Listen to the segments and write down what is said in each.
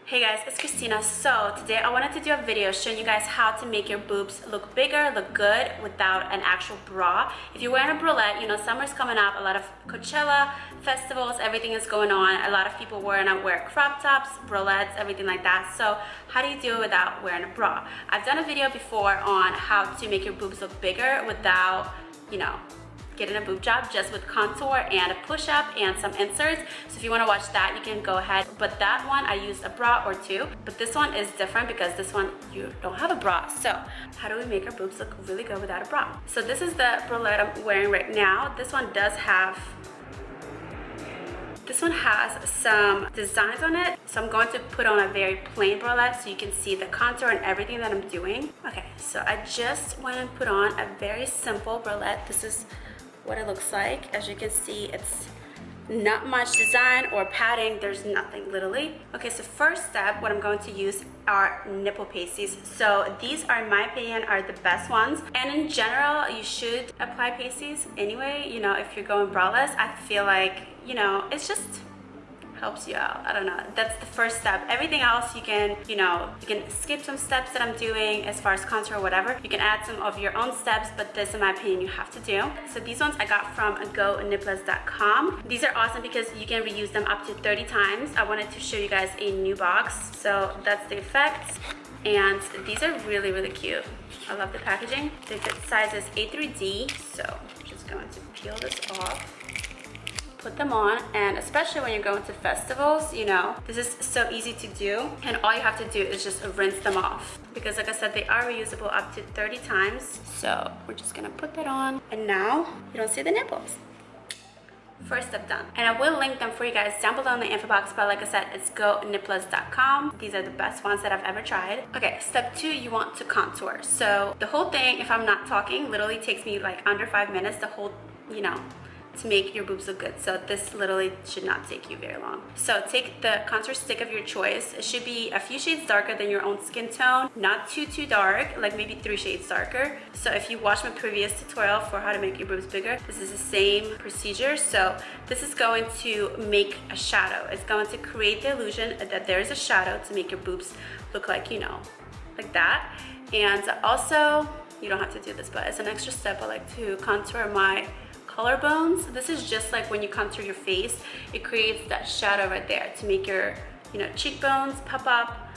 Hey guys, it's Christina. So today I wanted to do a video showing you guys how to make your boobs look bigger, look good without an actual bra. If you're wearing a bralette, you know summer's coming up, a lot of Coachella festivals, everything is going on. A lot of people wear crop tops, bralettes, everything like that. So how do you do it without wearing a bra? I've done a video before on how to make your boobs look bigger without, getting a boob job, just with contour and a push-up and some inserts. So if you want to watch that, you can go ahead. But that one I used a bra or two, but this one is different because this one you don't have a bra. So how do we make our boobs look really good without a bra? So this is the bralette I'm wearing right now. This one has some designs on it, so I'm going to put on a very plain bralette so you can see the contour and everything that I'm doing. Okay, so I just went and put on a very simple bralette. This is what it looks like. As you can see, it's not much design or padding. There's nothing, literally. Okay, so first step, what I'm going to use are nipple pasties. So these are, in my opinion, are the best ones. And in general, you should apply pasties anyway. If you're going braless, I feel like, it's just helps you out. I don't know. That's the first step. Everything else you can, you can skip some steps that I'm doing as far as contour or whatever. You can add some of your own steps, but this, in my opinion, you have to do. So these ones I got from gonipplers.com. These are awesome because you can reuse them up to 30 times. I wanted to show you guys a new box. So that's the effect. And these are really, really cute. I love the packaging. The size is A through D. So I'm just going to peel this off. Put them on, and especially when you're going to festivals, this is so easy to do, and all you have to do is just rinse them off because, like I said, they are reusable up to 30 times. So we're just gonna put that on, and now you don't see the nipples. First step done, and I will link them for you guys down below in the info box, but like I said, it's gonipplers.com. These are the best ones that I've ever tried. Okay, step 2, you want to contour. So the whole thing, if I'm not talking, literally takes me like under 5 minutes. The whole, to make your boobs look good. So this literally should not take you very long. So take the contour stick of your choice. It should be a few shades darker than your own skin tone, not too dark, like maybe 3 shades darker. So if you watched my previous tutorial for how to make your boobs bigger, this is the same procedure. So this is going to make a shadow. It's going to create the illusion that there's a shadow to make your boobs look like, like that. And also, you don't have to do this, but as an extra step, I like to contour my collarbones. This is just like when you contour your face, it creates that shadow right there to make your cheekbones pop up,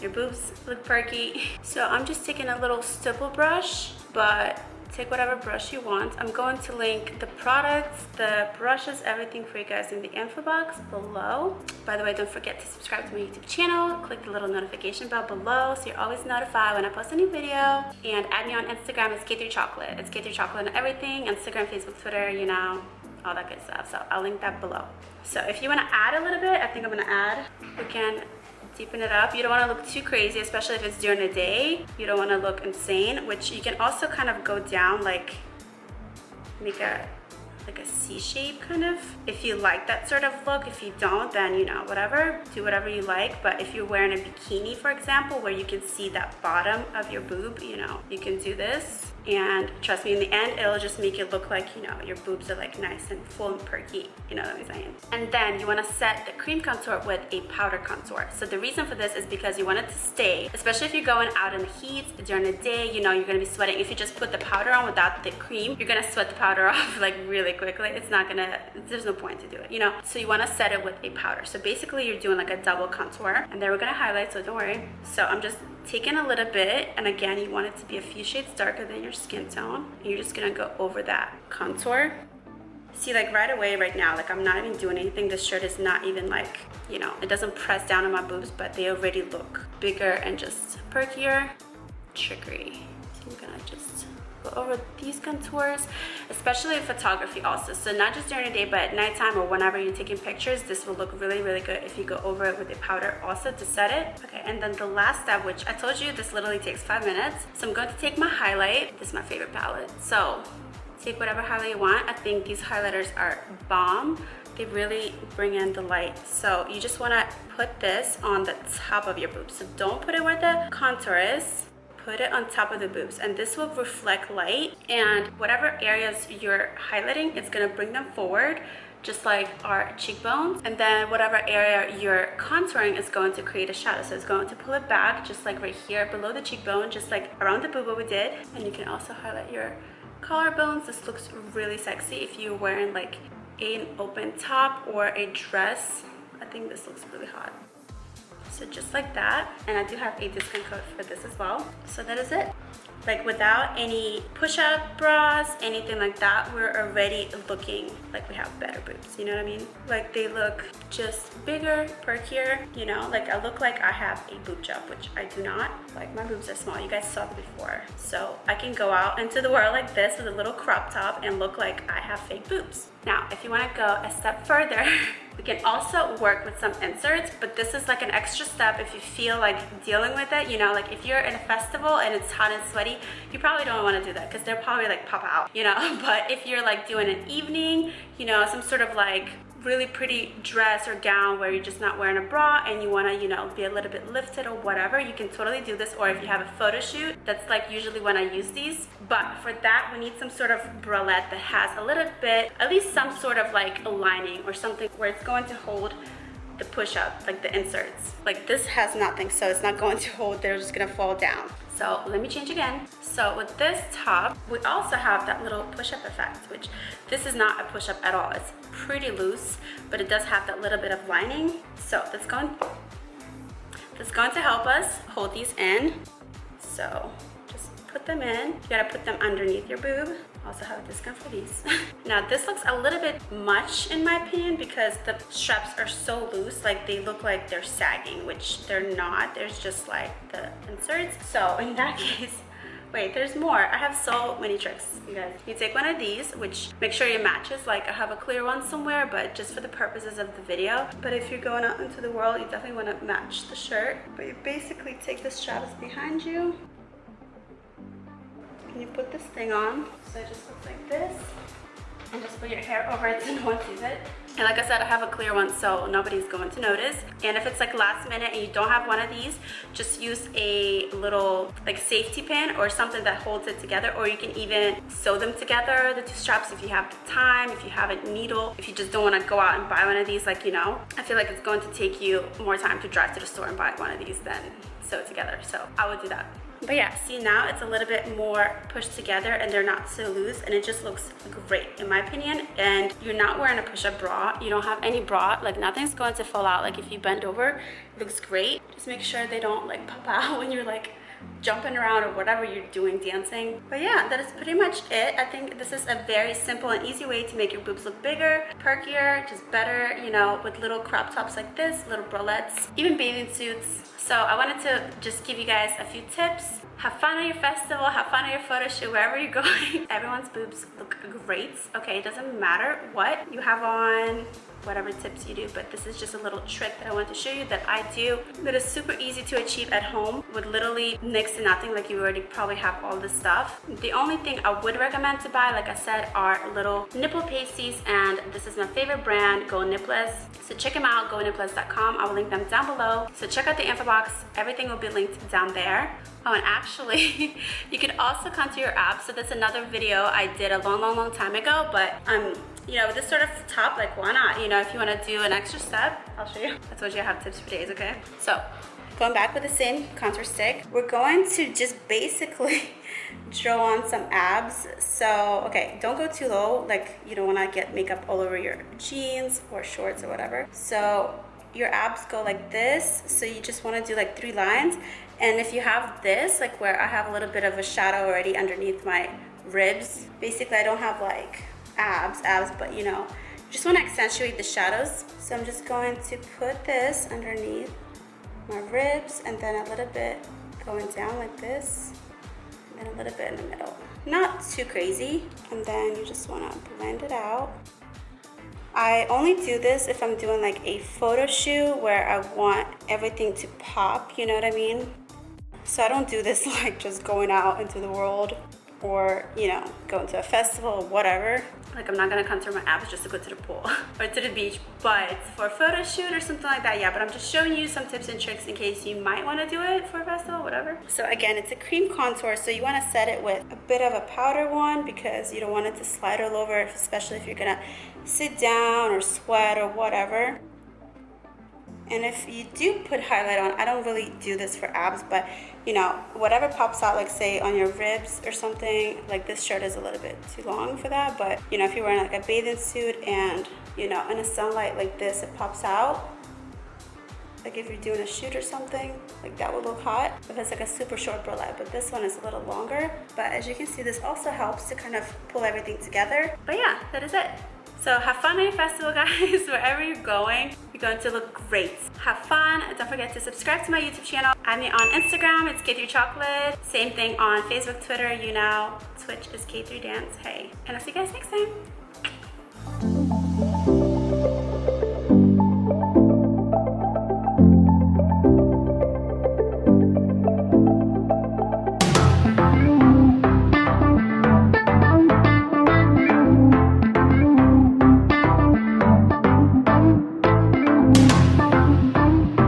your boobs look perky. So I'm just taking a little stipple brush, but take whatever brush you want. I'm going to link the products, the brushes, everything for you guys in the info box below. By the way, don't forget to subscribe to my YouTube channel, click the little notification bell below so you're always notified when I post a new video, and add me on Instagram. It's K3Chocolate. It's K3Chocolate on everything, Instagram, Facebook, Twitter, all that good stuff. So I'll link that below. So if you want to add a little bit, I think I'm going to add, we can deepen it up. You don't want to look too crazy, especially if it's during the day. You don't want to look insane, which you can also kind of go down, like make a C shape kind of, if you like that sort of look. If you don't, then whatever, do whatever you like. But if you're wearing a bikini, for example, where you can see that bottom of your boob, you can do this. And trust me, in the end, it'll just make it look like, your boobs are like nice and full and perky, you know what I'm saying? And then you want to set the cream contour with a powder contour. So the reason for this is because you want it to stay, especially if you're going out in the heat during the day, you're going to be sweating. If you just put the powder on without the cream, you're going to sweat the powder off like really quickly. It's not gonna, there's no point to do it, So you want to set it with a powder. So basically you're doing like a double contour, and then we're going to highlight, so don't worry. So I'm just taking a little bit, and again, you want it to be a few shades darker than your skin tone, and you're just gonna go over that contour. See, like right away right now, like I'm not even doing anything. This shirt is not even like, it doesn't press down on my boobs, but they already look bigger and just perkier, trickery. So I'm gonna just go over these contours, especially in photography also. So not just during the day, but at nighttime or whenever you're taking pictures, this will look really, really good if you go over it with a powder also to set it. Okay, and then the last step, which I told you this literally takes 5 minutes. So I'm going to take my highlight. This is my favorite palette. So take whatever highlight you want. I think these highlighters are bomb. They really bring in the light. So you just want to put this on the top of your boobs. So don't put it where the contour is. Put it on top of the boobs, and this will reflect light, and whatever areas you're highlighting, it's gonna bring them forward just like our cheekbones, and then whatever area you're contouring is going to create a shadow. So it's going to pull it back just like right here below the cheekbone, just like around the boob what we did. And you can also highlight your collarbones. This looks really sexy if you're wearing like an open top or a dress. I think this looks really hot. So just like that. And I do have a discount code for this as well. So that is it. Like without any push-up bras, anything like that, we're already looking like we have better boobs, you know what I mean? Like they look just bigger, perkier, you know? Like I look like I have a boob job, which I do not. Like my boobs are small, you guys saw it before. So I can go out into the world like this with a little crop top and look like I have fake boobs. Now, if you wanna go a step further, we can also work with some inserts, but this is like an extra step if you feel like dealing with it, you know, like if you're in a festival and it's hot and sweaty, you probably don't want to do that because they'll probably like pop out, you know. But if you're like doing an evening, you know, some sort of like really pretty dress or gown where you're just not wearing a bra and you want to, you know, be a little bit lifted or whatever, you can totally do this. Or if you have a photo shoot, that's like usually when I use these. But for that, we need some sort of bralette that has a little bit, at least some sort of like a lining or something where it's going to hold the push-up, like the inserts. Like this has nothing, so it's not going to hold, they're just gonna fall down. So let me change again. So with this top, we also have that little push-up effect, which this is not a push-up at all. It's pretty loose, but it does have that little bit of lining. So that's going to help us hold these in. So just put them in. You gotta put them underneath your boob. Also have a discount for these. Now this looks a little bit much in my opinion because the straps are so loose, like they look like they're sagging, which they're not. There's just like the inserts. So in that case, wait, there's more. I have so many tricks, you guys. You take one of these, which make sure it matches. Like I have a clear one somewhere, but just for the purposes of the video. But if you're going out into the world, you definitely want to match the shirt. But you basically take the straps behind you. And you put this thing on, so it just looks like this, and just put your hair over it so no one sees it. And like I said, I have a clear one, so nobody's going to notice. And if it's like last minute and you don't have one of these, just use a little like safety pin or something that holds it together, or you can even sew them together, the two straps, if you have the time, if you have a needle, if you just don't want to go out and buy one of these, like, you know, I feel like it's going to take you more time to drive to the store and buy one of these than sew it together, so I would do that. But yeah, see, now it's a little bit more pushed together and they're not so loose, and it just looks great in my opinion. And you're not wearing a push-up bra, you don't have any bra, like nothing's going to fall out. Like if you bend over, it looks great. Just make sure they don't like pop out when you're like jumping around or whatever you're doing, dancing. But yeah, that is pretty much it. I think this is a very simple and easy way to make your boobs look bigger, perkier, just better, you know, with little crop tops like this, little bralettes, even bathing suits. So I wanted to just give you guys a few tips. Have fun at your festival, have fun at your photo shoot, wherever you're going. Everyone's boobs look great, okay? It doesn't matter what you have on, whatever tips you do, but this is just a little trick that I want to show you that I do that is super easy to achieve at home with literally next to nothing. Like you already probably have all this stuff. The only thing I would recommend to buy, like I said, are little nipple pasties, and this is my favorite brand, Go Nipless. So check them out, gonipless.com. I will link them down below. So check out the info box. Everything will be linked down there. Oh, and actually, you can also contour your abs. So that's another video I did a long time ago, but you know, this sort of top, like why not? You know, if you want to do an extra step, I'll show you. I told you I have tips for days, okay? So going back with the same contour stick, we're going to just basically draw on some abs. So, okay, don't go too low, like you don't want to get makeup all over your jeans or shorts or whatever. So your abs go like this, so you just want to do like 3 lines. And if you have this, like where I have a little bit of a shadow already underneath my ribs, basically I don't have like abs, but you know, just want to accentuate the shadows. So I'm just going to put this underneath my ribs, and then a little bit going down like this, and then a little bit in the middle. Not too crazy. And then you just want to blend it out. I only do this if I'm doing like a photo shoot where I want everything to pop, you know what I mean? So I don't do this like just going out into the world or, you know, going to a festival or whatever. Like I'm not gonna contour my abs just to go to the pool or to the beach, but for a photo shoot or something like that, yeah. But I'm just showing you some tips and tricks in case you might wanna do it for a festival, whatever. So again, it's a cream contour, so you wanna set it with a bit of a powder one because you don't want it to slide all over, especially if you're gonna sit down or sweat or whatever. And if you do put highlight on, I don't really do this for abs, but you know, whatever pops out, like say on your ribs or something, like this shirt is a little bit too long for that, but you know, if you're wearing like a bathing suit and you know, in the sunlight like this, it pops out. Like if you're doing a shoot or something, like that would look hot if it's like a super short bralette, but this one is a little longer. But as you can see, this also helps to kind of pull everything together. But yeah, that is it. So have fun at your festival, guys. Wherever you're going, you're going to look great. Have fun. Don't forget to subscribe to my YouTube channel. Add me on Instagram, it's K3 Chocolate. Same thing on Facebook, Twitter, you know. Twitch is K3 Dance. Hey. And I'll see you guys next time.